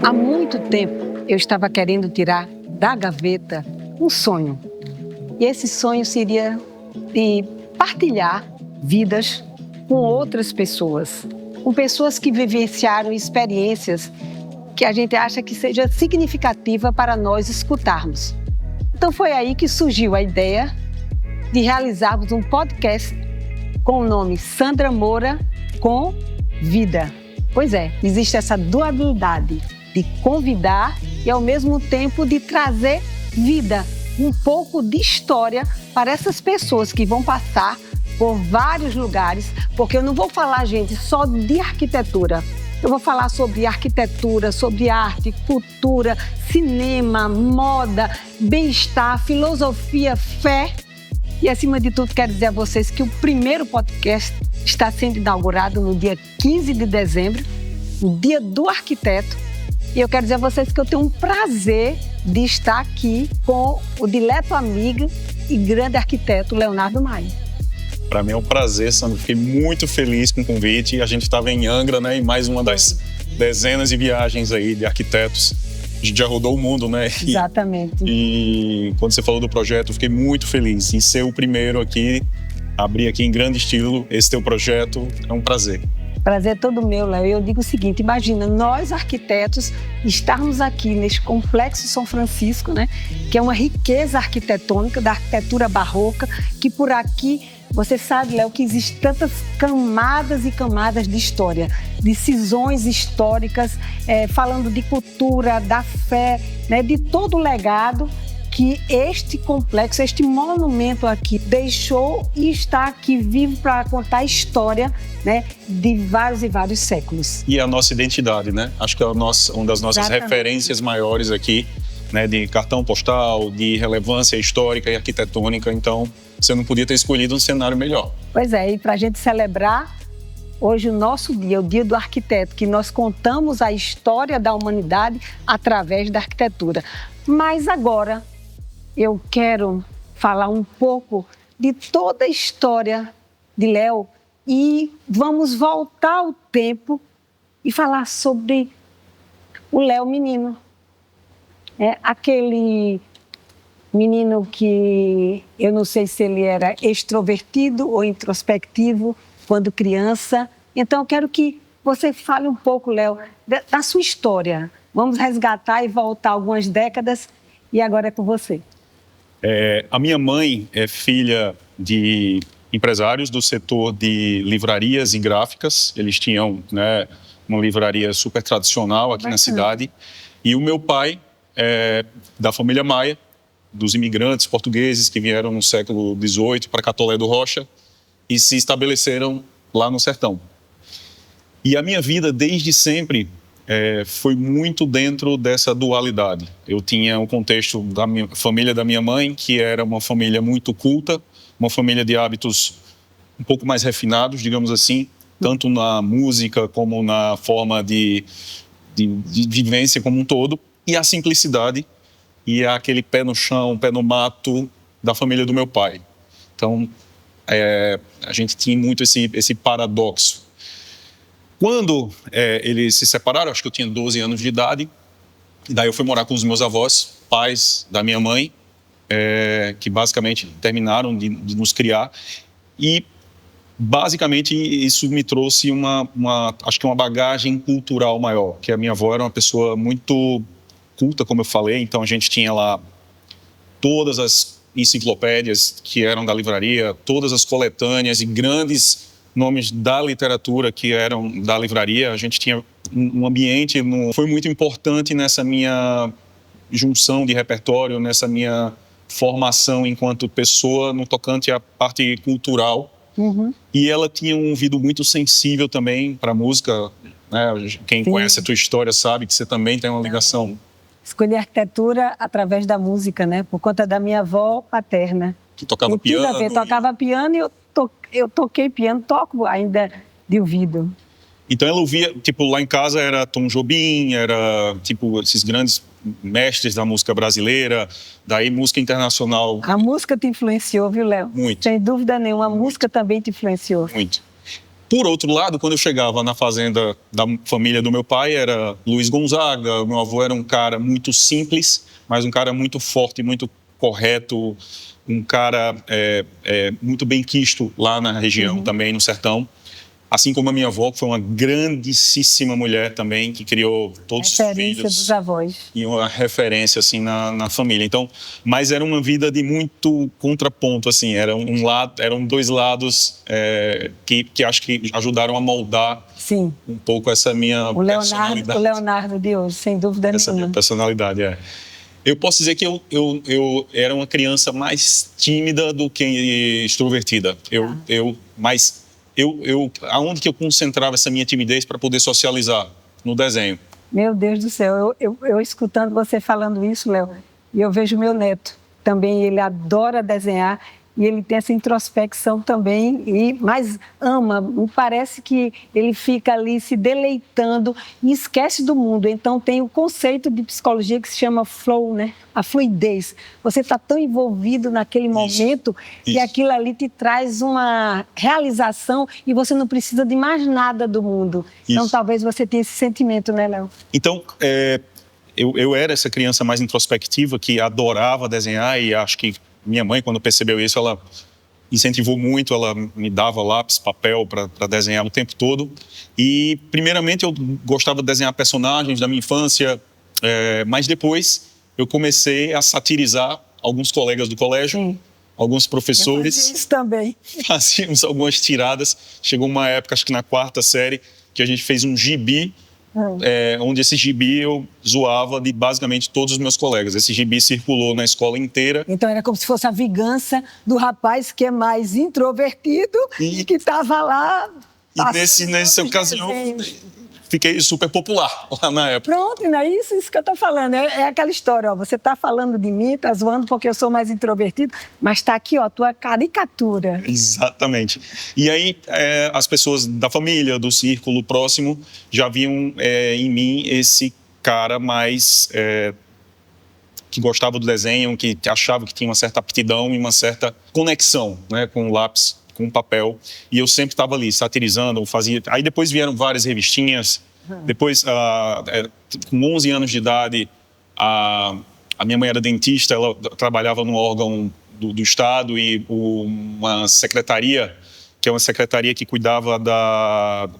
Há muito tempo eu estava querendo tirar da gaveta um sonho. E esse sonho seria de partilhar vidas com outras pessoas, com pessoas que vivenciaram experiências que a gente acha que seja significativa para nós escutarmos. Então foi aí que surgiu a ideia de realizarmos um podcast com o nome Sandra Moura com Vida. Pois é, existe essa dualidade de convidar e ao mesmo tempo de trazer vida, um pouco de história para essas pessoas que vão passar por vários lugares, porque eu não vou falar, gente, só de arquitetura. Eu vou falar sobre arquitetura, sobre arte, cultura, cinema, moda, bem-estar, filosofia, fé. E, acima de tudo, quero dizer a vocês que o primeiro podcast está sendo inaugurado no dia 15 de dezembro, no Dia do Arquiteto. E eu quero dizer a vocês que eu tenho um prazer de estar aqui com o dileto amigo e grande arquiteto Leonardo Maia. Para mim é um prazer, Sandra. Fiquei muito feliz com o convite. A gente estava em Angra, né? Em mais uma das dezenas de viagens aí de arquitetos. A gente já rodou o mundo, né? Exatamente. E quando você falou do projeto, eu fiquei muito feliz em ser o primeiro aqui, abrir aqui em grande estilo esse teu projeto. É um prazer. Prazer é todo meu, Léo. Eu digo o seguinte, imagina, nós arquitetos estarmos aqui neste complexo São Francisco, né? Que é uma riqueza arquitetônica, da arquitetura barroca, que por aqui, você sabe, Léo, que existem tantas camadas e camadas de história, de cisões históricas, falando de cultura, da fé, né? De todo o legado que este complexo, este monumento aqui deixou e está aqui vivo para contar a história, né, de vários e vários séculos. E a nossa identidade, né? Acho que é uma das nossas referências maiores aqui, né, de cartão postal, de relevância histórica e arquitetônica. Então, você não podia ter escolhido um cenário melhor. Pois é, e para a gente celebrar hoje o nosso dia, o Dia do Arquiteto, que nós contamos a história da humanidade através da arquitetura. Mas agora eu quero falar um pouco de toda a história de Léo e vamos voltar ao tempo e falar sobre o Léo menino. Aquele menino que eu não sei se ele era extrovertido ou introspectivo quando criança. Então eu quero que você fale um pouco, Léo, da sua história. Vamos resgatar e voltar algumas décadas e agora é com você. A minha mãe é filha de empresários do setor de livrarias e gráficas. Eles tinham, né, uma livraria super tradicional aqui na cidade. E o meu pai é da família Maia, dos imigrantes portugueses que vieram no século XVIII para Catolé do Rocha e se estabeleceram lá no sertão. E a minha vida, desde sempre, foi muito dentro dessa dualidade. Eu tinha um contexto da família da minha mãe, que era uma família muito culta, uma família de hábitos um pouco mais refinados, digamos assim, tanto na música como na forma de vivência como um todo, e a simplicidade e aquele pé no chão, pé no mato da família do meu pai. Então, a gente tinha muito esse paradoxo. Quando eles se separaram, acho que eu tinha 12 anos de idade, e daí eu fui morar com os meus avós, pais da minha mãe, que basicamente terminaram de nos criar. E basicamente isso me trouxe acho que uma bagagem cultural maior, que a minha avó era uma pessoa muito culta, como eu falei, então a gente tinha lá todas as enciclopédias que eram da livraria, todas as coletâneas e grandes nomes da literatura que eram da livraria. A gente tinha um ambiente, foi muito importante nessa minha junção de repertório, nessa minha formação enquanto pessoa no tocante à parte cultural. Uhum. E ela tinha um ouvido muito sensível também para a música, né? Quem conhece a tua história sabe que você também tem uma ligação. Escolhi arquitetura através da música, né? Por conta da minha avó paterna. Que tocava piano. Tocava piano e eu toquei piano, toco ainda de ouvido. Então ela ouvia, tipo, lá em casa era Tom Jobim, era, tipo, esses grandes mestres da música brasileira, daí música internacional. A música te influenciou, viu, Léo? Muito. Sem dúvida nenhuma, a música também te influenciou. Muito. Por outro lado, quando eu chegava na fazenda da família do meu pai, era Luiz Gonzaga, meu avô era um cara muito simples, mas um cara muito forte, muito correto, um cara muito bem quisto lá na região, também no sertão. Assim como a minha avó, que foi uma grandíssima mulher também, que criou todos os filhos. Referência dos avós. E uma referência, assim, na família. Então, mas era uma vida de muito contraponto, assim. Eram dois lados que acho que ajudaram a moldar Sim. um pouco essa minha personalidade. O Leonardo de hoje, sem dúvida nenhuma. Essa minha personalidade, Eu posso dizer que eu era uma criança mais tímida do que extrovertida. Aonde que eu concentrava essa minha timidez para poder socializar? No desenho. Meu Deus do céu, eu escutando você falando isso, Léo, e eu vejo meu neto. Também ele adora desenhar e ele tem essa introspecção também, mas ama. Me parece que ele fica ali se deleitando e esquece do mundo. Então tem o conceito de psicologia que se chama flow, né? A fluidez. Você está tão envolvido naquele momento que aquilo ali te traz uma realização e você não precisa de mais nada do mundo. Então talvez você tenha esse sentimento, né, Léo? Então, eu era essa criança mais introspectiva que adorava desenhar e acho que minha mãe, quando percebeu isso, ela incentivou muito, ela me dava lápis, papel para desenhar o tempo todo. E, primeiramente, eu gostava de desenhar personagens da minha infância, mas depois eu comecei a satirizar alguns colegas do colégio, alguns professores. Eu fazia isso também. Fazíamos algumas tiradas. Chegou uma época, acho que na 4ª série, que a gente fez um gibi, onde esse gibi eu zoava de basicamente todos os meus colegas. Esse gibi circulou na escola inteira. Então era como se fosse a vingança do rapaz que é mais introvertido e que estava lá. E nessa ocasião fiquei super popular lá na época. Pronto, não é isso que eu estou falando. É aquela história, ó, você está falando de mim, está zoando porque eu sou mais introvertido, mas está aqui, ó, a tua caricatura. Exatamente. E aí as pessoas da família, do círculo próximo, já viam em mim esse cara mais que gostava do desenho, que achava que tinha uma certa aptidão e uma certa conexão, né, com o lápis, com o papel, e eu sempre estava ali satirizando, fazia. Aí depois vieram várias revistinhas. Depois, com 11 anos de idade, a minha mãe era dentista, ela trabalhava num órgão do Estado e uma secretaria, que é uma secretaria que cuidava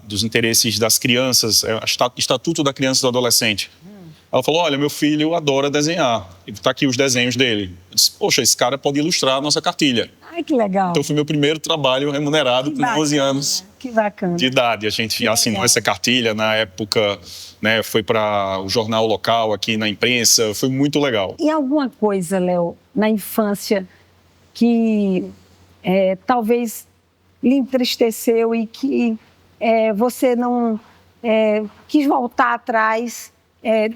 dos interesses das crianças, Estatuto da Criança e do Adolescente. Ela falou, olha, meu filho adora desenhar, está aqui os desenhos dele. Eu disse, poxa, esse cara pode ilustrar a nossa cartilha. Ai, que legal. Então foi meu primeiro trabalho remunerado com 11 anos de idade. A gente assinou essa cartilha na época, né, foi para o jornal local aqui na imprensa, foi muito legal. E alguma coisa, Léo, na infância que talvez lhe entristeceu e que você não quis voltar atrás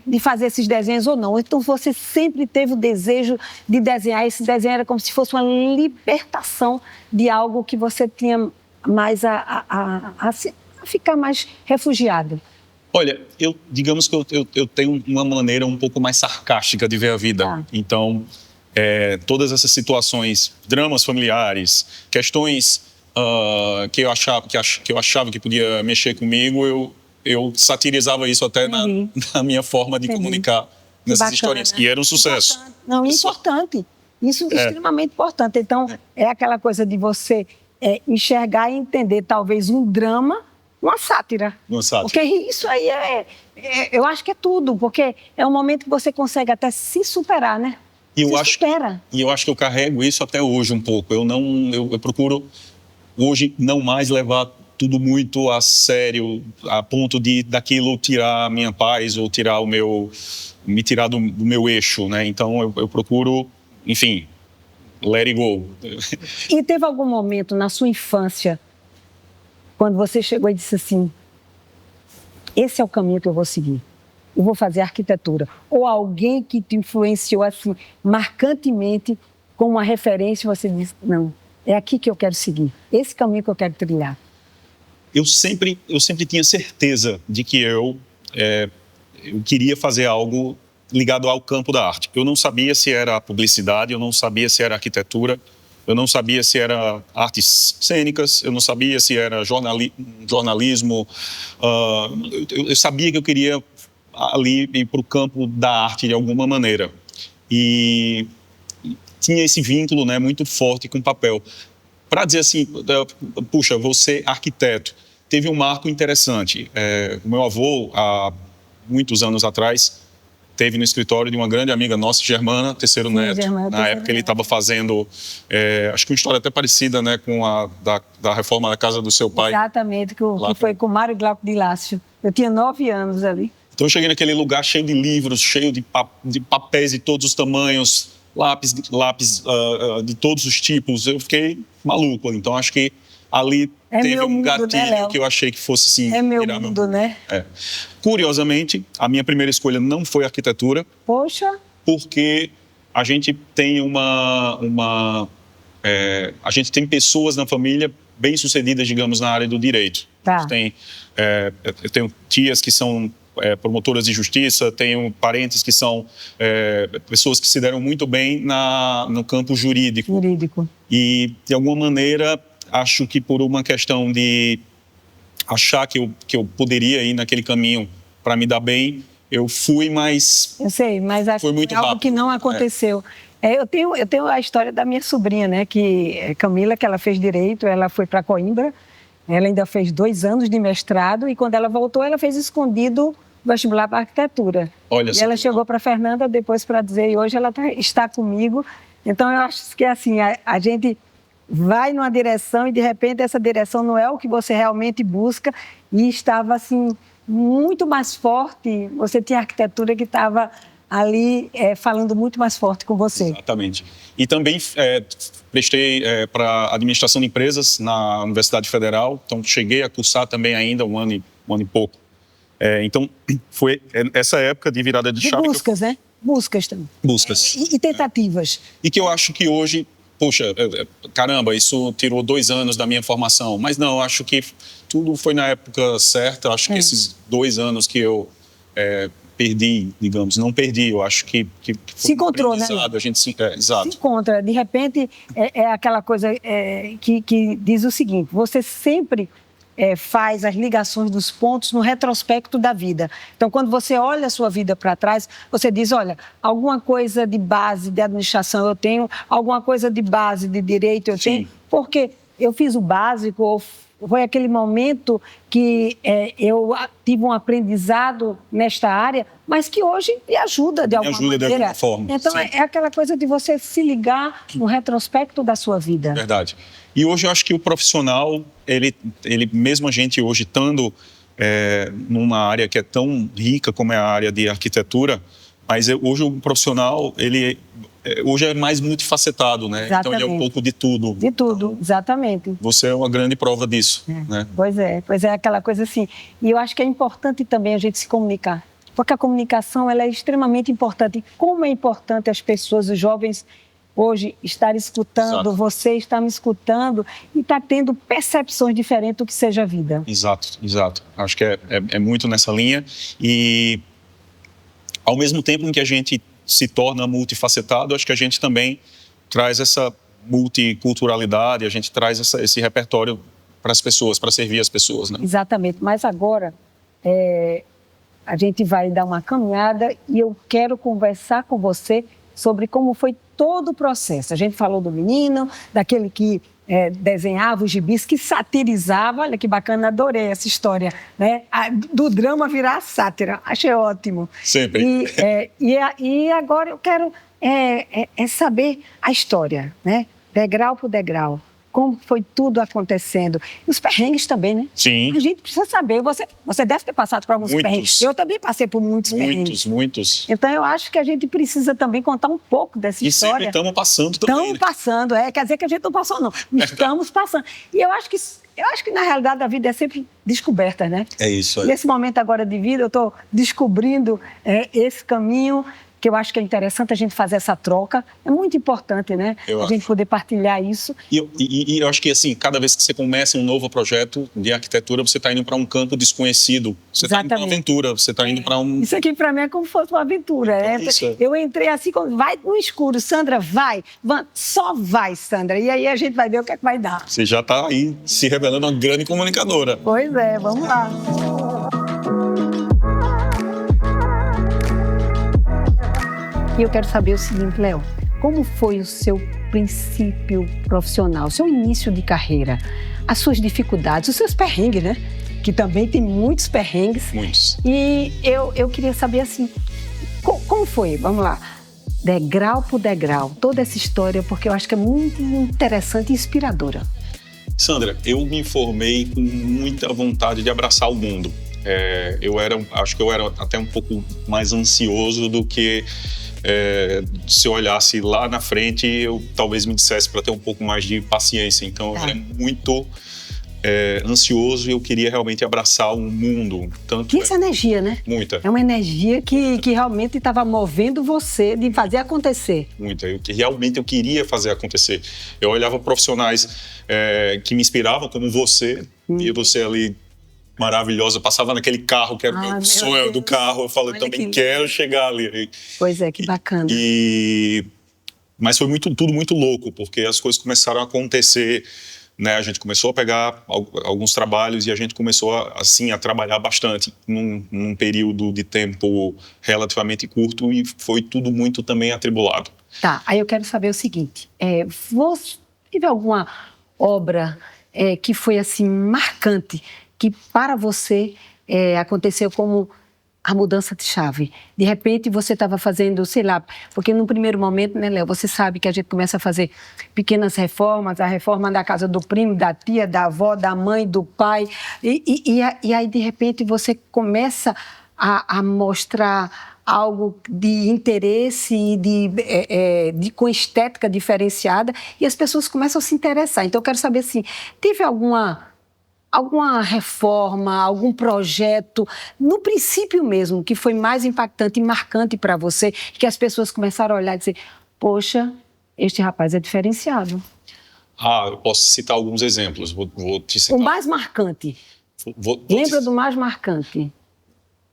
de fazer esses desenhos ou não? Então você sempre teve o desejo de desenhar. Esse desenho era como se fosse uma libertação de algo que você tinha mais a ficar mais refugiado. Olha, digamos que eu tenho uma maneira um pouco mais sarcástica de ver a vida. Então, todas essas situações, dramas familiares, questões que eu achava que podia mexer comigo, eu satirizava isso até na minha forma de comunicar nessas historinhas. E era um sucesso. Importante. Não, importante. Isso é extremamente importante. Então, é aquela coisa de você enxergar e entender talvez um drama, uma sátira. Porque isso aí eu acho que é tudo, porque é um momento que você consegue até se superar, né? E eu acho que eu carrego isso até hoje um pouco. Eu procuro hoje não mais levar tudo muito a sério, a ponto daquilo tirar a minha paz ou me tirar do meu eixo, né? Então eu procuro, enfim, let it go. E teve algum momento na sua infância, quando você chegou e disse assim, esse é o caminho que eu vou seguir, eu vou fazer arquitetura, ou alguém que te influenciou assim, marcantemente, com uma referência, você disse, não, é aqui que eu quero seguir, esse caminho que eu quero trilhar? Eu sempre tinha certeza de que eu queria fazer algo ligado ao campo da arte. Eu não sabia se era publicidade, eu não sabia se era arquitetura, Eu não sabia se era artes cênicas, eu não sabia se era jornalismo. Eu sabia que eu queria ali ir para o campo da arte de alguma maneira. E tinha esse vínculo, né, muito forte com o papel. Para dizer assim, puxa, vou ser arquiteto. Teve um marco interessante. O meu avô, há muitos anos atrás, teve no escritório de uma grande amiga nossa, Germana, terceiro neto. Na época ele estava fazendo, acho que uma história até parecida, né, com a da reforma da casa do seu pai. Exatamente, que foi com o Mário Glauco de Lácio. Eu tinha 9 anos ali. Então eu cheguei naquele lugar cheio de livros, cheio de papéis de todos os tamanhos, lápis de todos os tipos. Eu fiquei maluco. Então acho que ali teve um gatilho, né, que eu achei que fosse assim... É meu mundo, né? Curiosamente, a minha primeira escolha não foi arquitetura. Poxa! Porque a gente tem a gente tem pessoas na família bem-sucedidas, digamos, na área do direito. Tá. Eu tenho tias que são promotoras de justiça, tenho parentes que são pessoas que se deram muito bem no campo jurídico. E, de alguma maneira, acho que por uma questão de achar que eu poderia ir naquele caminho para me dar bem, eu fui, mas... Eu sei, mas foi muito algo rápido. Que não aconteceu. Eu tenho a história da minha sobrinha, né, que Camila, que ela fez Direito, ela foi para Coimbra, ela ainda fez 2 anos de mestrado e quando ela voltou, ela fez escondido vestibular para Arquitetura. Olha, e ela chegou para Fernanda depois para dizer, e hoje ela está comigo. Então, eu acho que assim, a gente vai numa direção e, de repente, essa direção não é o que você realmente busca e estava, assim, muito mais forte. Você tinha arquitetura que estava ali falando muito mais forte com você. Exatamente. E também prestei para administração de empresas na Universidade Federal, então cheguei a cursar também ainda um ano e pouco. Então, foi essa época de virada de chave. Buscas, né? Buscas também. Buscas. E tentativas. E que eu acho que hoje, poxa, caramba, isso tirou 2 anos da minha formação. Mas não, acho que tudo foi na época certa. Acho que esses 2 anos que eu perdi, digamos, não perdi, eu acho que foi se encontrou, né? A gente exato. Se encontra. De repente, é aquela coisa que diz o seguinte, você sempre faz as ligações dos pontos no retrospecto da vida. Então, quando você olha a sua vida para trás, você diz, olha, alguma coisa de base de administração eu tenho, alguma coisa de base de direito eu tenho, porque eu fiz o básico, ou foi aquele momento que eu tive um aprendizado nesta área, mas que hoje me ajuda de alguma maneira. De alguma forma. Então, é aquela coisa de você se ligar no retrospecto da sua vida. Verdade. E hoje eu acho que o profissional, ele mesmo a gente hoje estando numa área que é tão rica como é a área de arquitetura, mas hoje o profissional, ele hoje é mais multifacetado, né? Exatamente. Então ele é um pouco de tudo. De tudo, exatamente. Você é uma grande prova disso, né? Pois é aquela coisa assim. E eu acho que é importante também a gente se comunicar, porque a comunicação ela é extremamente importante. E como é importante as pessoas, os jovens, hoje estar escutando, Exato. Você está me escutando e está tendo percepções diferentes do que seja a vida. Exato. Acho que é muito nessa linha. E ao mesmo tempo em que a gente se torna multifacetado, acho que a gente também traz essa multiculturalidade, a gente traz esse repertório para as pessoas, para servir as pessoas, né? Exatamente, mas agora a gente vai dar uma caminhada e eu quero conversar com você sobre como foi todo o processo. A gente falou do menino, daquele que desenhava os gibis, que satirizava, olha que bacana, adorei essa história, né? Do drama virar sátira, achei ótimo. Sempre. E agora eu quero saber a história, né? Degrau por degrau. Como foi tudo acontecendo. E os perrengues também, né? Sim. A gente precisa saber. Você deve ter passado por alguns perrengues. Eu também passei por muitos perrengues. Muitos. Então, eu acho que a gente precisa também contar um pouco dessa história. E sempre estamos passando também. Estamos passando. Quer dizer que a gente não passou, não. Estamos passando. E eu acho que, na realidade, a vida é sempre descoberta, né? É isso aí. Nesse momento agora de vida, eu estou descobrindo esse caminho que eu acho que é interessante a gente fazer essa troca. É muito importante, né? A gente poder partilhar isso. E eu acho que, assim, cada vez que você começa um novo projeto de arquitetura, você está indo para um campo desconhecido. Você está indo para uma aventura, você está indo para um... Isso aqui, para mim, é como se fosse uma aventura. Eu entrei assim, vai no escuro. Sandra, vai. Só vai, Sandra. E aí a gente vai ver o que é que vai dar. Você já está aí se revelando uma grande comunicadora. Pois é, vamos lá. E eu quero saber o seguinte, Léo, como foi o seu princípio profissional, o seu início de carreira, as suas dificuldades, os seus perrengues, né? Que também tem muitos perrengues. Muitos. E eu queria saber, assim, como foi? Vamos lá. Degrau por degrau, toda essa história, porque eu acho que é muito interessante e inspiradora. Sandra, eu me formei com muita vontade de abraçar o mundo. Acho que eu era até um pouco mais ansioso do que se eu olhasse lá na frente, eu talvez me dissesse para ter um pouco mais de paciência. Então, eu era muito ansioso e eu queria realmente abraçar o mundo. Tinha essa energia, né? Muita. É uma energia que realmente estava movendo você de fazer acontecer. Muita. Realmente eu queria fazer acontecer. Eu olhava profissionais que me inspiravam, como você, e você ali maravilhosa, passava naquele carro que era o meu sonho do carro, eu falei, também quero chegar ali. Pois é, que bacana. Mas foi tudo muito louco, porque as coisas começaram a acontecer, né? A gente começou a pegar alguns trabalhos e a gente começou a trabalhar bastante num período de tempo relativamente curto e foi tudo muito também atribulado. Tá, aí eu quero saber o seguinte, você teve alguma obra que foi assim marcante, que para você aconteceu como a mudança de chave? De repente você estava fazendo, sei lá, porque no primeiro momento, né, Léo, você sabe que a gente começa a fazer pequenas reformas, a reforma da casa do primo, da tia, da avó, da mãe, do pai, e aí de repente você começa a mostrar algo de interesse, com estética diferenciada, e as pessoas começam a se interessar. Então eu quero saber assim, teve alguma reforma, algum projeto, no princípio mesmo, que foi mais impactante e marcante para você, que as pessoas começaram a olhar e dizer, poxa, este rapaz é diferenciado. Eu posso citar alguns exemplos. Vou te citar. O mais marcante. Lembra do mais marcante?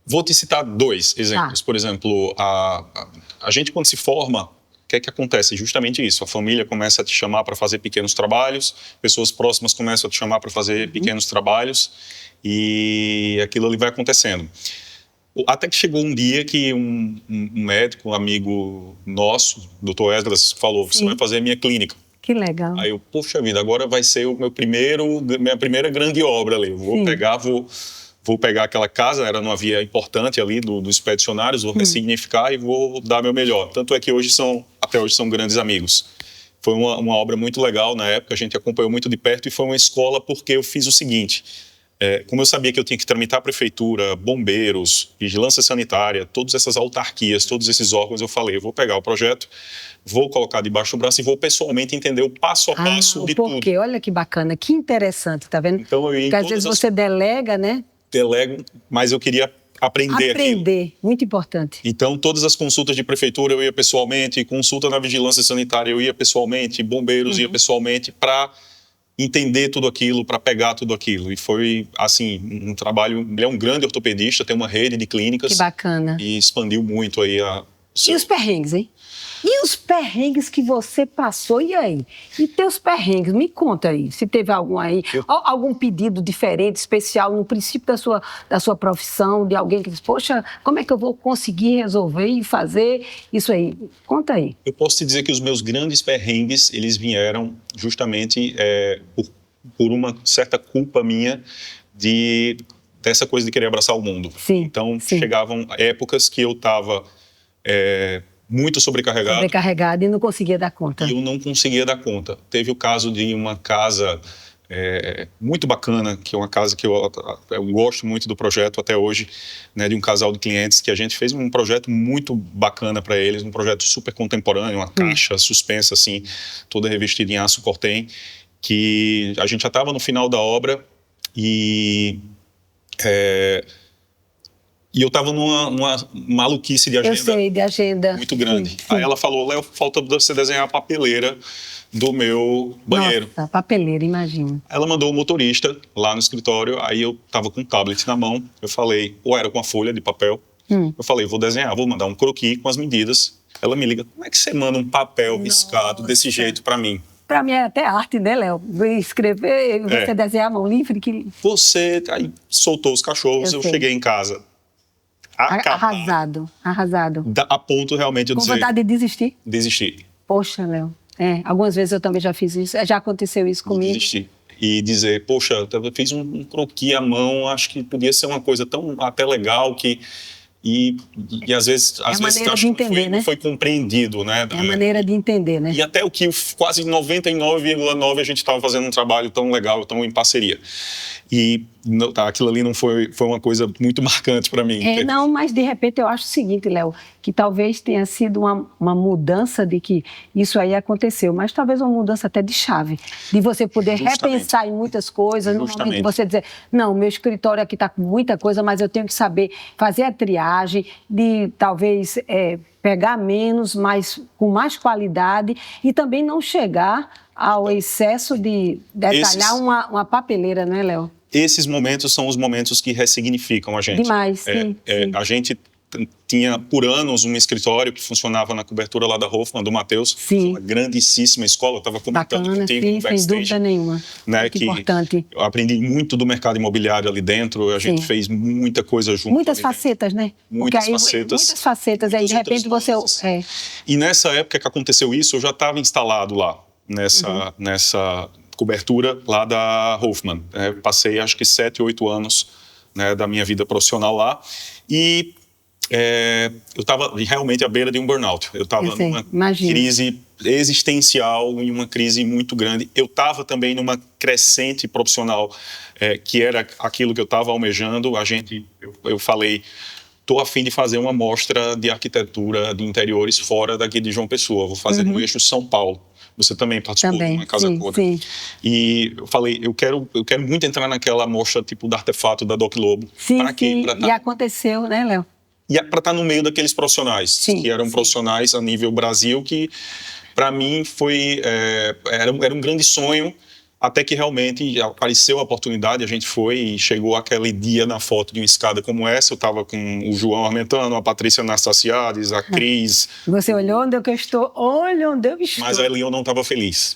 Vou te citar 2 exemplos. Por exemplo, a gente quando se forma, o que acontece? Justamente isso, a família começa a te chamar para fazer pequenos trabalhos, pessoas próximas começam a te chamar para fazer pequenos trabalhos e aquilo ali vai acontecendo. Até que chegou um dia que um médico, um amigo nosso, Dr. Esdras, falou, você vai fazer a minha clínica. Que legal. Aí eu, poxa vida, agora vai ser minha primeira grande obra ali. Vou pegar aquela casa, era numa via importante ali dos expedicionários, vou ressignificar e vou dar meu melhor. Tanto é que até hoje são grandes amigos. Foi uma obra muito legal na época, a gente acompanhou muito de perto e foi uma escola porque eu fiz o seguinte, como eu sabia que eu tinha que tramitar a prefeitura, bombeiros, vigilância sanitária, todas essas autarquias, todos esses órgãos, eu falei, eu vou pegar o projeto, vou colocar debaixo do braço e vou pessoalmente entender o passo a passo de tudo. Porque olha que bacana, que interessante, tá vendo? Então, porque às vezes você delega, né? Delego, mas eu queria aprender aquilo. Muito importante. Então, todas as consultas de prefeitura eu ia pessoalmente, consulta na vigilância sanitária eu ia pessoalmente, bombeiros ia pessoalmente para entender tudo aquilo, para pegar tudo aquilo. E foi, assim, um trabalho... Ele é um grande ortopedista, tem uma rede de clínicas. Que bacana. E expandiu muito aí E os perrengues, hein? E os perrengues que você passou, e aí? E teus perrengues, me conta aí, se teve algum aí, algum pedido diferente, especial, no princípio da sua profissão, de alguém que diz, poxa, como é que eu vou conseguir resolver e fazer isso aí? Conta aí. Eu posso te dizer que os meus grandes perrengues, eles vieram justamente por uma certa culpa minha dessa coisa de querer abraçar o mundo. Sim, então, chegavam épocas que eu estava... muito sobrecarregado. Sobrecarregado e não conseguia dar conta. E eu não conseguia dar conta. Teve o caso de uma casa muito bacana, que é uma casa que eu gosto muito do projeto até hoje, né, de um casal de clientes que a gente fez um projeto muito bacana para eles, um projeto super contemporâneo, uma caixa suspensa assim, toda revestida em aço cortem, que a gente já estava no final da obra e E eu estava numa maluquice de agenda. Eu sei, de agenda. Muito grande. Sim, sim. Aí ela falou, Léo, falta você desenhar a papeleira do meu banheiro. Nossa, papeleira, imagina. Ela mandou o motorista lá no escritório, aí eu estava com o tablet na mão, eu falei, ou era com a folha de papel, eu falei, vou desenhar, vou mandar um croquis com as medidas. Ela me liga, como é que você manda um papel riscado desse jeito para mim? Para mim é até arte, né, Léo? Escrever, você desenhar a mão livre. Você aí soltou os cachorros, eu cheguei em casa arrasado, arrasado. A ponto realmente eu com dizer... vontade de desistir? Desistir. Poxa, Léo. Algumas vezes eu também já fiz isso, já aconteceu isso comigo. Desistir. E dizer, poxa, eu fiz um croquis à mão, acho que podia ser uma coisa tão até legal que... E às vezes acho que não foi compreendido, né? É a maneira de entender, né? E até o que quase 99,9% a gente estava fazendo um trabalho tão legal, tão em parceria. E aquilo ali não foi uma coisa muito marcante para mim. Não, mas de repente eu acho o seguinte, Léo, que talvez tenha sido uma mudança de que isso aí aconteceu, mas talvez uma mudança até de chave, de você poder repensar em muitas coisas, no momento de você dizer, não, meu escritório aqui está com muita coisa, mas eu tenho que saber fazer a triagem, de talvez pegar menos, mas com mais qualidade e também não chegar ao excesso de detalhar uma papeleira, não é, Léo? Esses momentos são os momentos que ressignificam a gente. Demais, sim. A gente tinha, por anos, um escritório que funcionava na cobertura lá da Hoffman, do Matheus. Sim. Uma grandíssima escola, eu estava comentando contigo no backstage. Sem dúvida nenhuma. Né, que importante. Eu aprendi muito do mercado imobiliário ali dentro, a gente fez muita coisa junto. Muitas facetas, né? Muitas facetas. Aí de repente você... E nessa época que aconteceu isso, eu já estava instalado lá, nessa cobertura lá da Hoffman. Passei acho que 7, 8 anos, né, da minha vida profissional lá e eu estava realmente à beira de um burnout. Eu estava numa crise existencial, em uma crise muito grande. Eu estava também numa crescente profissional, que era aquilo que eu estava almejando. Eu falei, estou a fim de fazer uma mostra de arquitetura de interiores fora daqui de João Pessoa. Vou fazer no eixo São Paulo. Você também participou de uma casa toda. Sim. E eu falei, eu quero muito entrar naquela mostra tipo do artefato da Doc Lobo. Sim. E aconteceu, né, Léo? E para estar no meio daqueles profissionais, que eram profissionais a nível Brasil, que para mim era um grande sonho, até que realmente apareceu a oportunidade, a gente foi e chegou aquele dia na foto de uma escada como essa, eu estava com o João Armentano, a Patrícia Anastassiades, a Cris. Você olhou onde eu estou? Olha onde eu estou. Mas ali eu não estava feliz.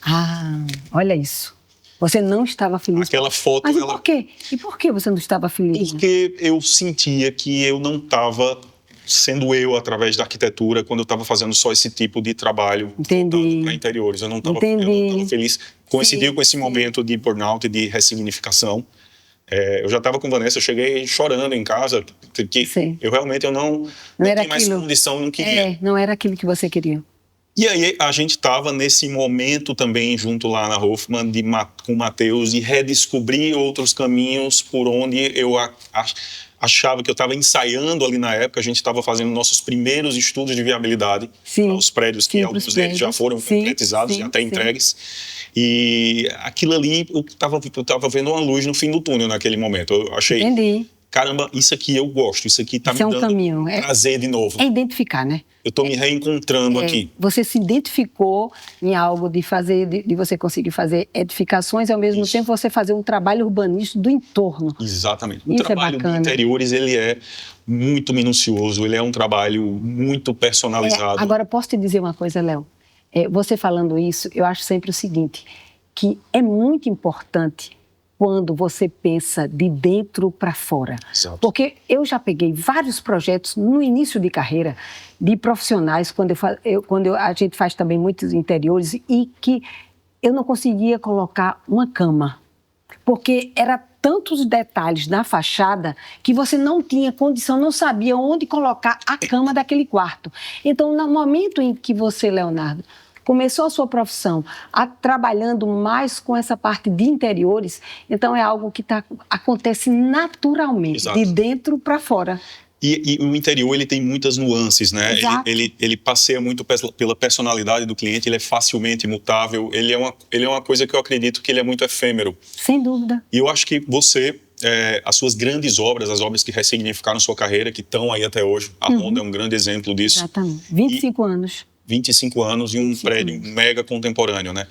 Olha isso. Você não estava feliz. Aquela foto... Mas por quê? E por que você não estava feliz? Porque eu sentia que eu não estava sendo eu através da arquitetura quando eu estava fazendo só esse tipo de trabalho para interiores. Eu não estava feliz. Coincidiu com esse momento de burnout e de ressignificação. Eu já estava com Vanessa, eu cheguei chorando em casa, porque eu realmente não tinha mais condição, não queria. Não era aquilo que você queria. E aí a gente estava nesse momento também junto lá na Hoffman com o Matheus de redescobrir outros caminhos por onde eu achava que eu estava ensaiando ali na época. A gente estava fazendo nossos primeiros estudos de viabilidade para os prédios, que alguns deles já foram concretizados e até entregues. E aquilo ali, eu estava vendo uma luz no fim do túnel naquele momento. Eu achei, caramba, isso aqui eu gosto, isso aqui está me dando prazer de novo. É identificar, né? Eu estou me reencontrando aqui. Você se identificou em algo de você conseguir fazer edificações e ao mesmo tempo você fazer um trabalho urbanístico do entorno. Exatamente. O trabalho de interiores, ele é muito minucioso, ele é um trabalho muito personalizado. Agora, posso te dizer uma coisa, Léo? Você falando isso, eu acho sempre o seguinte, que é muito importante quando você pensa de dentro para fora. Exato. Porque eu já peguei vários projetos no início de carreira de profissionais, quando a gente faz também muitos interiores, e que eu não conseguia colocar uma cama. Porque era tantos detalhes na fachada que você não tinha condição, não sabia onde colocar a cama daquele quarto. Então, no momento em que você, Leonardo, começou a sua profissão trabalhando mais com essa parte de interiores, então é algo que acontece naturalmente, de dentro para fora. E o interior, ele tem muitas nuances, né? Ele passeia muito pela personalidade do cliente, ele é facilmente mutável, ele é uma coisa que eu acredito que ele é muito efêmero. Sem dúvida. E eu acho que você as suas grandes obras, as obras que ressignificaram sua carreira, que estão aí até hoje. A Honda é um grande exemplo disso. Exatamente. 25 anos. 25 anos e um prédio mega contemporâneo, né?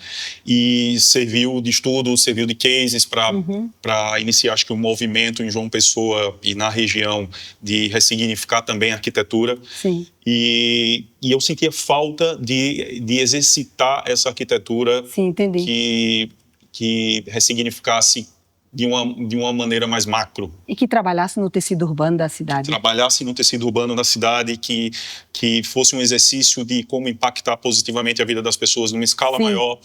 E serviu de estudo, serviu de cases para iniciar, acho que, um movimento em João Pessoa e na região de ressignificar também a arquitetura. Sim. E eu sentia falta de exercitar essa arquitetura. Sim, entendi. Que ressignificasse de uma maneira mais macro. E que trabalhasse no tecido urbano da cidade. Trabalhasse no tecido urbano da cidade, que fosse um exercício de como impactar positivamente a vida das pessoas numa escala maior,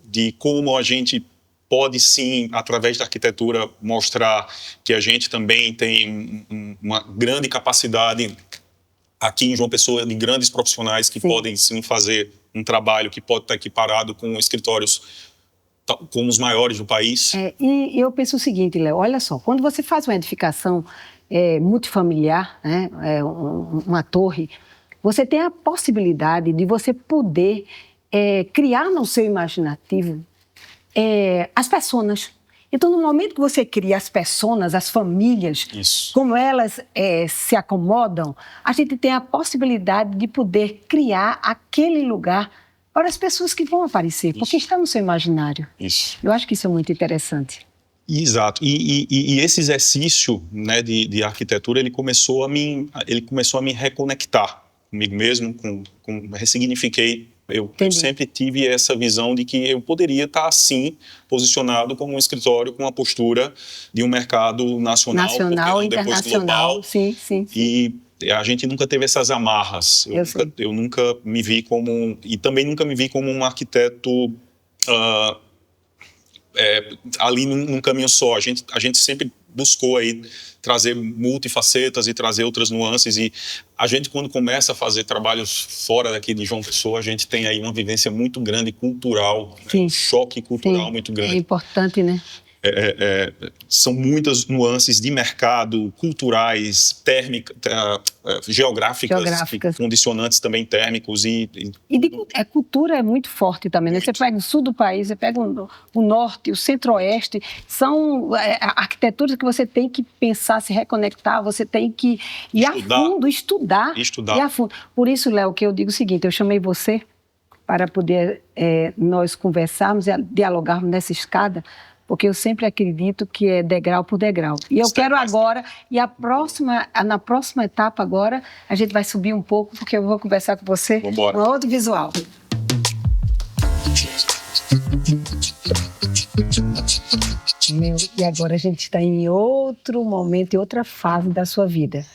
de como a gente pode, sim, através da arquitetura, mostrar que a gente também tem uma grande capacidade aqui em João Pessoa, de grandes profissionais que podem, sim, fazer um trabalho que pode estar equiparado com escritórios como os maiores do país. E eu penso o seguinte, Léo, olha só, quando você faz uma edificação multifamiliar, né, uma torre, você tem a possibilidade de você poder criar no seu imaginativo as personas. Então, no momento que você cria as personas, as famílias, como elas se acomodam, a gente tem a possibilidade de poder criar aquele lugar para as pessoas que vão aparecer, porque está no seu imaginário. Eu acho que isso é muito interessante. Exato. E esse exercício, né, de arquitetura, ele começou a me reconectar comigo mesmo, ressignifiquei. Eu sempre tive essa visão de que eu poderia estar, assim, posicionado como um escritório com uma postura de um mercado nacional internacional, global. Sim. E a gente nunca teve essas amarras. Eu nunca me vi como... E também nunca me vi como um arquiteto ali num caminho só. A gente sempre buscou aí trazer multifacetas e trazer outras nuances. E a gente, quando começa a fazer trabalhos fora daqui de João Pessoa, a gente tem aí uma vivência muito grande cultural, um choque cultural muito grande. É importante, né? São muitas nuances de mercado, culturais, térmicas, geográficas, condicionantes também térmicos. A cultura é muito forte também, né? Você pega o sul do país, você pega o norte, o centro-oeste, são arquiteturas que você tem que pensar, se reconectar, você tem que ir a fundo, estudar. Ir a fundo. Por isso, Léo, que eu digo o seguinte, eu chamei você para poder nós conversarmos e dialogarmos nessa escada, porque eu sempre acredito que é degrau por degrau. E eu quero agora, na próxima etapa agora, a gente vai subir um pouco, porque eu vou conversar com você um outro visual. E agora a gente está em outro momento, em outra fase da sua vida.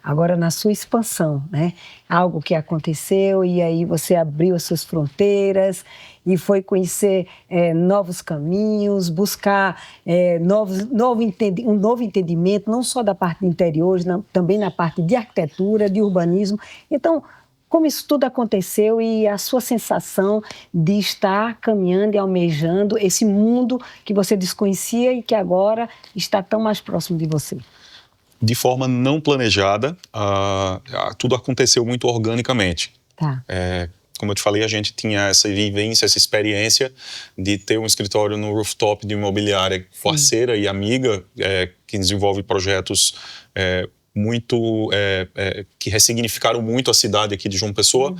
Agora na sua expansão, né? Algo que aconteceu e aí você abriu as suas fronteiras e foi conhecer novos caminhos, buscar um novo entendimento, não só da parte de interiores, também na parte de arquitetura, de urbanismo. Então, como isso tudo aconteceu e a sua sensação de estar caminhando e almejando esse mundo que você desconhecia e que agora está tão mais próximo de você? De forma não planejada, tudo aconteceu muito organicamente. Como eu te falei, a gente tinha essa vivência, essa experiência de ter um escritório no rooftop de uma imobiliária parceira e amiga, que desenvolve projetos que ressignificaram muito a cidade aqui de João Pessoa.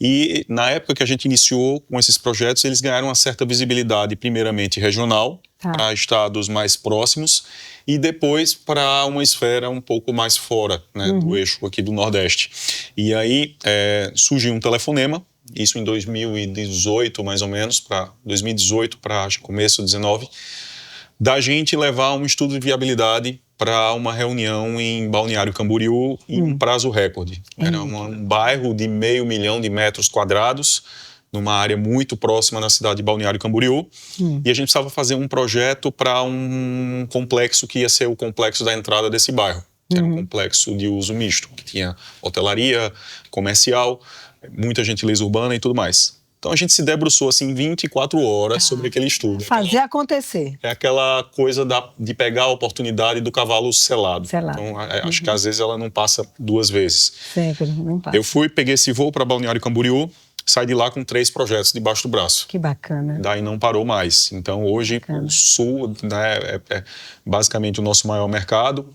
E na época que a gente iniciou com esses projetos, eles ganharam uma certa visibilidade, primeiramente regional, para estados mais próximos, e depois para uma esfera um pouco mais fora, né, do eixo aqui do Nordeste. E aí surgiu um telefonema, isso em 2018, mais ou menos, para 2018 para começo de 2019, da gente levar um estudo de viabilidade para uma reunião em Balneário Camboriú em um prazo recorde. Era um bairro de 500 mil de metros quadrados, numa área muito próxima na cidade de Balneário Camboriú, e a gente precisava fazer um projeto para um complexo que ia ser o complexo da entrada desse bairro, que era um complexo de uso misto, que tinha hotelaria, comercial, muita gentileza urbana e tudo mais. Então a gente se debruçou assim 24 horas sobre aquele estudo. Fazer acontecer. É aquela coisa de pegar a oportunidade do cavalo selado. Então acho que às vezes ela não passa duas vezes. Sempre, não passa. Eu peguei esse voo para Balneário Camboriú, saí de lá com 3 projetos debaixo do braço. Que bacana. Daí não parou mais. Então, hoje, o Sul, né, é basicamente o nosso maior mercado.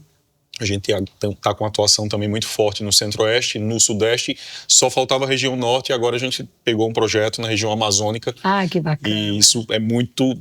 A gente está com atuação também muito forte no Centro-Oeste, no Sudeste. Só faltava a região Norte e agora a gente pegou um projeto na região amazônica. Ah, que bacana. E isso é muito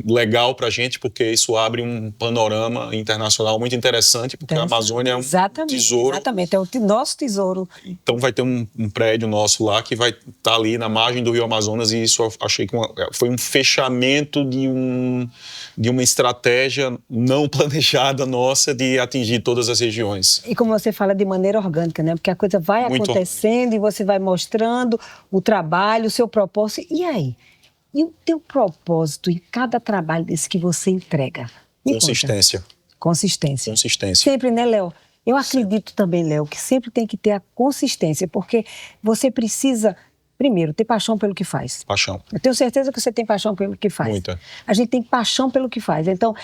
legal para a gente, porque isso abre um panorama internacional muito interessante, porque a Amazônia é um tesouro. Exatamente, é o nosso tesouro. Então vai ter um prédio nosso lá que vai estar ali na margem do Rio Amazonas, e isso eu achei que foi um fechamento de uma estratégia não planejada nossa de atingir todas as regiões. E como você fala, de maneira orgânica, né? Porque a coisa vai acontecendo e você vai mostrando o trabalho, o seu propósito. E aí? E o teu propósito em cada trabalho desse que você entrega? Consistência. Consistência. Consistência. Sempre, né, Léo? Eu acredito também, Léo, que sempre tem que ter a consistência, porque você precisa, primeiro, ter paixão pelo que faz. Paixão. Eu tenho certeza que você tem paixão pelo que faz. Muita. A gente tem paixão pelo que faz. Então,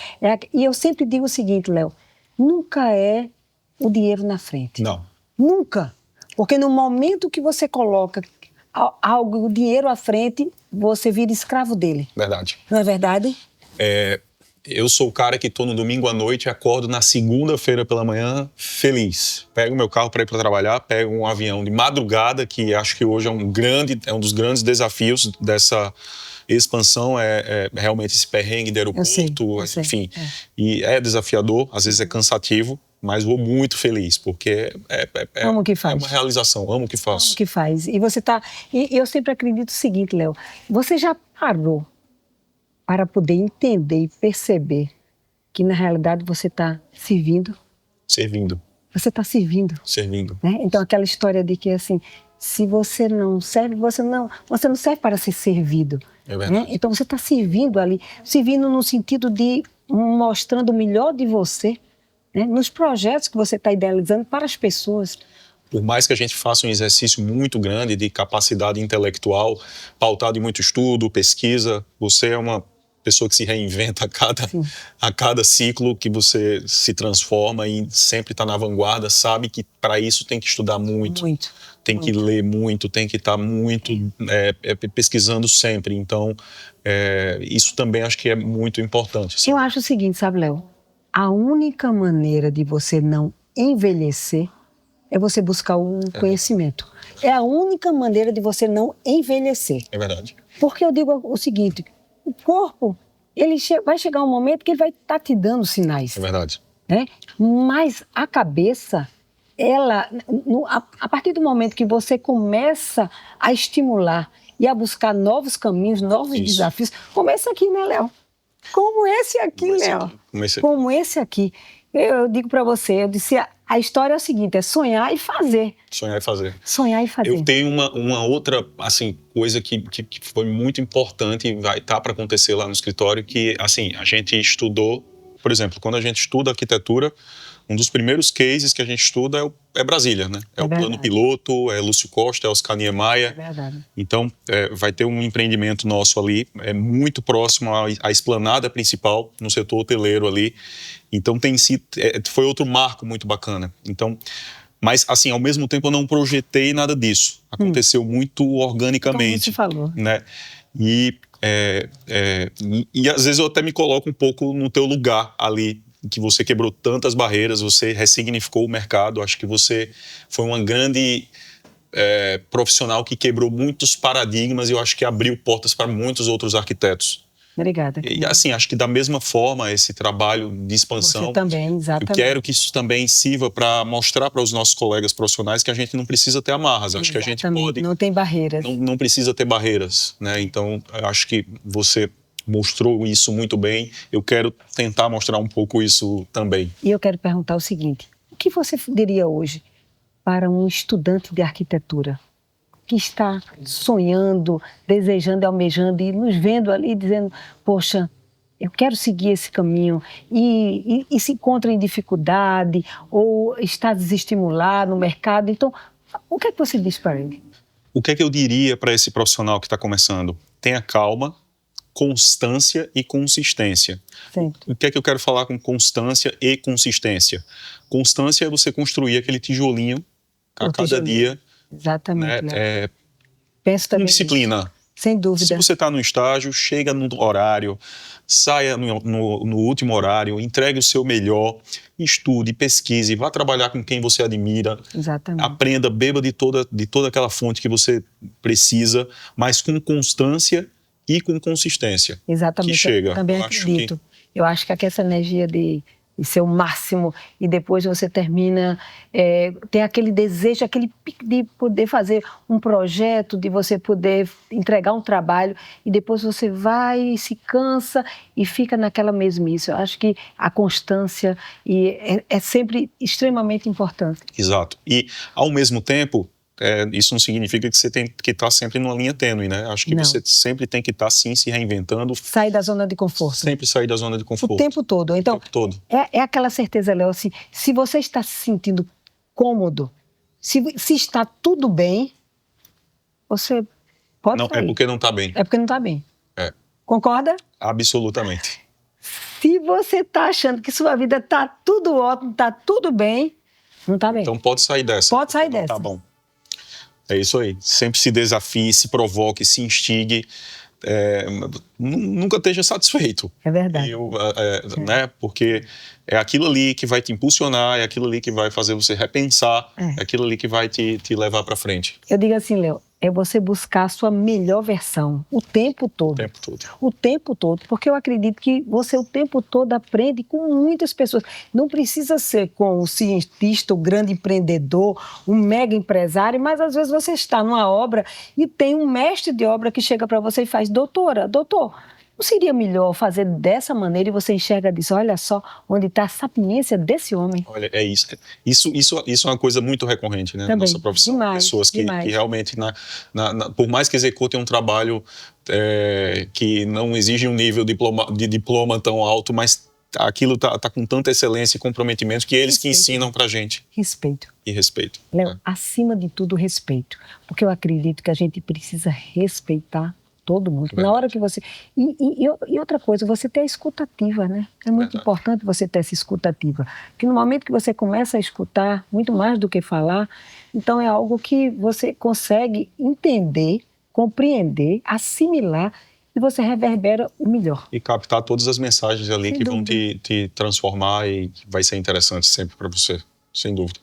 e eu sempre digo o seguinte, Léo, nunca é o dinheiro na frente. Não. Nunca. Porque no momento que você coloca o dinheiro à frente, você vira escravo dele. Verdade. Não é verdade? Eu sou o cara que estou no domingo à noite e acordo na segunda-feira pela manhã feliz. Pego meu carro para ir para trabalhar, pego um avião de madrugada, que acho que hoje é um dos grandes desafios dessa expansão, é realmente esse perrengue de aeroporto, eu sei. enfim. E é desafiador, às vezes é cansativo, mas vou muito feliz, porque amo o que faz. É uma realização, amo o que faço. Amo o que faz. E você tá. E eu sempre acredito o seguinte, Léo, você já parou para poder entender e perceber que, na realidade, você está servindo? Servindo. Você está servindo. Servindo. Né? Então, aquela história de que, assim, se você não serve, você não serve para ser servido. É verdade. Né? Então, você está servindo ali, servindo no sentido de mostrando o melhor de você, né? Nos projetos que você está idealizando para as pessoas. Por mais que a gente faça um exercício muito grande de capacidade intelectual, pautado em muito estudo, pesquisa, você é uma pessoa que se reinventa a cada ciclo que você se transforma e sempre está na vanguarda, sabe que para isso tem que estudar muito. Tem que ler muito, tem que estar muito pesquisando sempre. Então, isso também acho que é muito importante. Assim. Eu acho o seguinte, sabe, Léo? A única maneira de você não envelhecer é você buscar o conhecimento. É a única maneira de você não envelhecer. É verdade. Porque eu digo o seguinte, o corpo, ele vai chegar um momento que ele vai estar te dando sinais. É verdade. Né? Mas a cabeça, ela, a partir do momento que você começa a estimular e a buscar novos caminhos, novos desafios, começa aqui, né, Léo? Como esse aqui, Léo. Como esse aqui. Eu digo para você, eu disse, a história é o seguinte, é sonhar e fazer. Sonhar e fazer. Sonhar e fazer. Eu tenho uma outra, assim, coisa que foi muito importante e vai estar para acontecer lá no escritório, que, assim, a gente estudou, por exemplo, quando a gente estuda arquitetura, um dos primeiros cases que a gente estuda é Brasília, né? É o plano piloto, é Lúcio Costa, é Oscar Niemeyer. É verdade. Então, vai ter um empreendimento nosso ali, muito próximo à esplanada principal, no setor hoteleiro ali. Então, foi outro marco muito bacana. Então, mas, assim, ao mesmo tempo eu não projetei nada disso. Aconteceu muito organicamente. Como você falou. Né? E às vezes eu até me coloco um pouco no teu lugar ali, que você quebrou tantas barreiras, você ressignificou o mercado. Acho que você foi uma grande profissional que quebrou muitos paradigmas e eu acho que abriu portas para muitos outros arquitetos. Obrigada. E assim, acho que da mesma forma esse trabalho de expansão, você também, exatamente. eu quero que isso também sirva para mostrar para os nossos colegas profissionais que a gente não precisa ter amarras. Acho que a gente pode... Não tem barreiras. Não precisa ter barreiras, né? Então, acho que você mostrou isso muito bem. Eu quero tentar mostrar um pouco isso também. E eu quero perguntar o seguinte, o que você diria hoje para um estudante de arquitetura que está sonhando, desejando e almejando e nos vendo ali dizendo, poxa, eu quero seguir esse caminho e se encontra em dificuldade ou está desestimulado no mercado. Então, o que é que você diz para ele? O que é que eu diria para esse profissional que está começando? Tenha calma, constância e consistência. Sempre. O que é que eu quero falar com constância e consistência? Constância é você construir aquele tijolinho a cada dia. Exatamente. Né? Penso também Disciplina. nisso. Sem dúvida. Se você está no estágio, chega no horário, saia no último horário, entregue o seu melhor, estude, pesquise, vá trabalhar com quem você admira. Exatamente. Aprenda, beba de toda aquela fonte que você precisa, mas com constância e com consistência. Exatamente. Que chega. Eu também acredito. Eu acho que essa energia de ser o máximo e depois você termina, tem aquele desejo, aquele pique de poder fazer um projeto, de você poder entregar um trabalho e depois você vai, se cansa e fica naquela mesmice. Eu acho que a constância é sempre extremamente importante. Exato. E, ao mesmo tempo, isso não significa que você tem que estar sempre numa linha tênue, né? Acho que você sempre tem que estar, sim, se reinventando. Sair da zona de conforto. Sempre sair da zona de conforto. O tempo todo. Então, o tempo todo. É aquela certeza, Léo, assim, se você está se sentindo cômodo, se está tudo bem, você pode não, sair. É porque não está bem. É porque não está bem. Concorda? Absolutamente. Se você está achando que sua vida está tudo ótimo, está tudo bem, não está bem. Então pode sair dessa. Pode sair dessa. Tá bom. É isso aí. Sempre se desafie, se provoque, se instigue. Nunca esteja satisfeito. É verdade. Né? Porque é aquilo ali que vai te impulsionar, é aquilo ali que vai fazer você repensar, é aquilo ali que vai te levar para frente. Eu digo assim, Léo, é você buscar a sua melhor versão o tempo todo. O tempo todo. O tempo todo, porque eu acredito que você o tempo todo aprende com muitas pessoas. Não precisa ser com o cientista, o grande empreendedor, um mega empresário, mas às vezes você está numa obra e tem um mestre de obra que chega para você e faz: doutor, não seria melhor fazer dessa maneira? E você enxerga disso, olha só onde está a sapiência desse homem. Olha, é isso. Isso é uma coisa muito recorrente, né, na nossa profissão. Demais, pessoas que realmente, por mais que executem um trabalho que não exige um nível de diploma tão alto, mas aquilo tá com tanta excelência e comprometimento que eles que ensinam pra gente. Respeito. E respeito. Léo, acima de tudo, respeito. Porque eu acredito que a gente precisa respeitar todo mundo. Na hora que você... E outra coisa, você ter a escutativa, né? É muito importante você ter essa escutativa. Porque no momento que você começa a escutar, muito mais do que falar, então é algo que você consegue entender, compreender, assimilar e você reverbera o melhor. E captar todas as mensagens ali que vão te transformar e que vai ser interessante sempre para você, sem dúvida.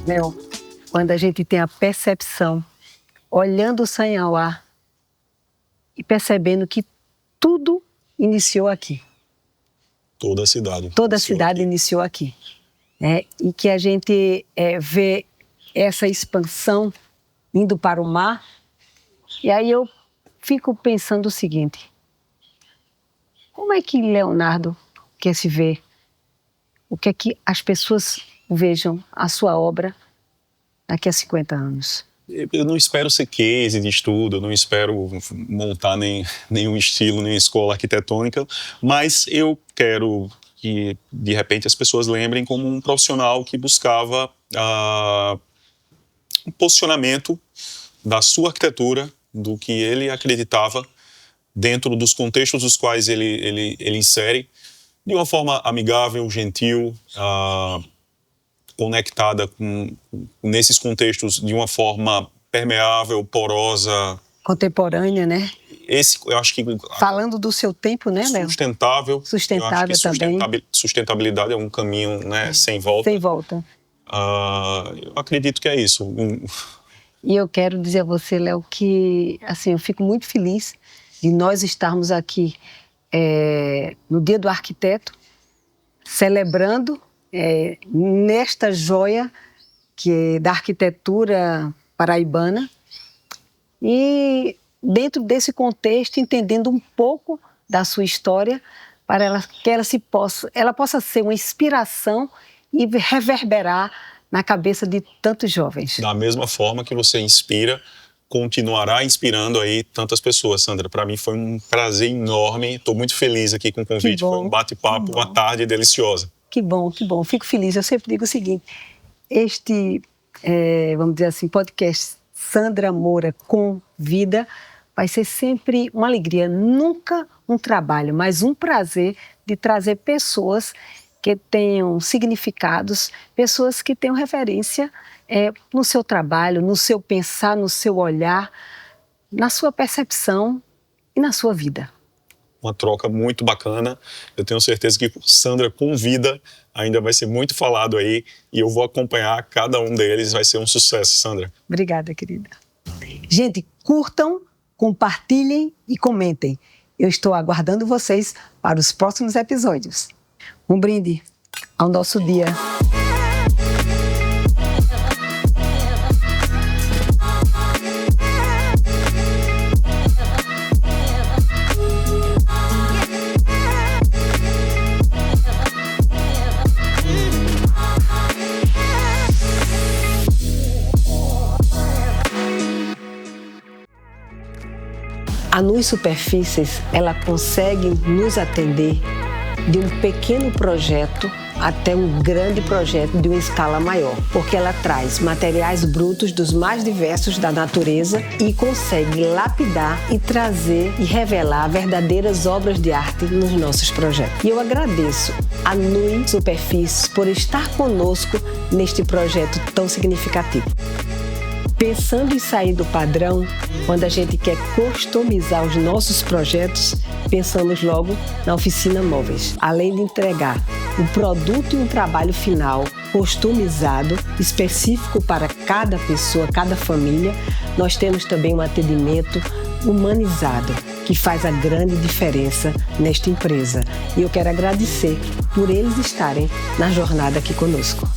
Léo, quando a gente tem a percepção, olhando o Sanhauá e percebendo que tudo iniciou aqui. Toda a cidade. Toda a cidade iniciou aqui. E que a gente vê essa expansão indo para o mar. E aí eu fico pensando o seguinte: como é que Leonardo quer se ver? O que é que as pessoas vejam a sua obra daqui a 50 anos? Eu não espero ser case de estudo, eu não espero montar nenhum estilo, nem escola arquitetônica, mas eu quero que, de repente, as pessoas lembrem como um profissional que buscava um posicionamento da sua arquitetura, do que ele acreditava, dentro dos contextos dos quais ele insere, de uma forma amigável, gentil, conectada nesses contextos de uma forma permeável, porosa. Contemporânea, né? Eu acho que... Falando do seu tempo, né, Léo? Sustentável. Sustentável também. Sustentabilidade é um caminho, né, sem volta. Sem volta. Eu acredito que é isso. E eu quero dizer a você, Léo, que assim, eu fico muito feliz de nós estarmos aqui no Dia do Arquiteto, celebrando nesta joia que é da arquitetura paraibana e dentro desse contexto entendendo um pouco da sua história para que ela possa ser uma inspiração e reverberar na cabeça de tantos jovens. Da mesma forma que você inspira, continuará inspirando aí tantas pessoas, Sandra. Para mim foi um prazer enorme, estou muito feliz aqui com o convite, foi um bate-papo, uma tarde deliciosa. Que bom, que bom. Fico feliz. Eu sempre digo o seguinte, vamos dizer assim, podcast Sandra Moura com Vida vai ser sempre uma alegria, nunca um trabalho, mas um prazer de trazer pessoas que tenham significados, pessoas que tenham referência no seu trabalho, no seu pensar, no seu olhar, na sua percepção e na sua vida. Uma troca muito bacana. Eu tenho certeza que Sandra com vida ainda vai ser muito falado aí e eu vou acompanhar cada um deles. Vai ser um sucesso, Sandra. Obrigada, querida. Gente, curtam, compartilhem e comentem. Eu estou aguardando vocês para os próximos episódios. Um brinde ao nosso dia. A NUI Superfícies, ela consegue nos atender de um pequeno projeto até um grande projeto de uma escala maior, porque ela traz materiais brutos dos mais diversos da natureza e consegue lapidar e trazer e revelar verdadeiras obras de arte nos nossos projetos. E eu agradeço a NUI Superfícies por estar conosco neste projeto tão significativo. Pensando em sair do padrão, quando a gente quer customizar os nossos projetos, pensamos logo na Oficina Móveis. Além de entregar um produto e um trabalho final customizado, específico para cada pessoa, cada família, nós temos também um atendimento humanizado, que faz a grande diferença nesta empresa. E eu quero agradecer por eles estarem na jornada aqui conosco.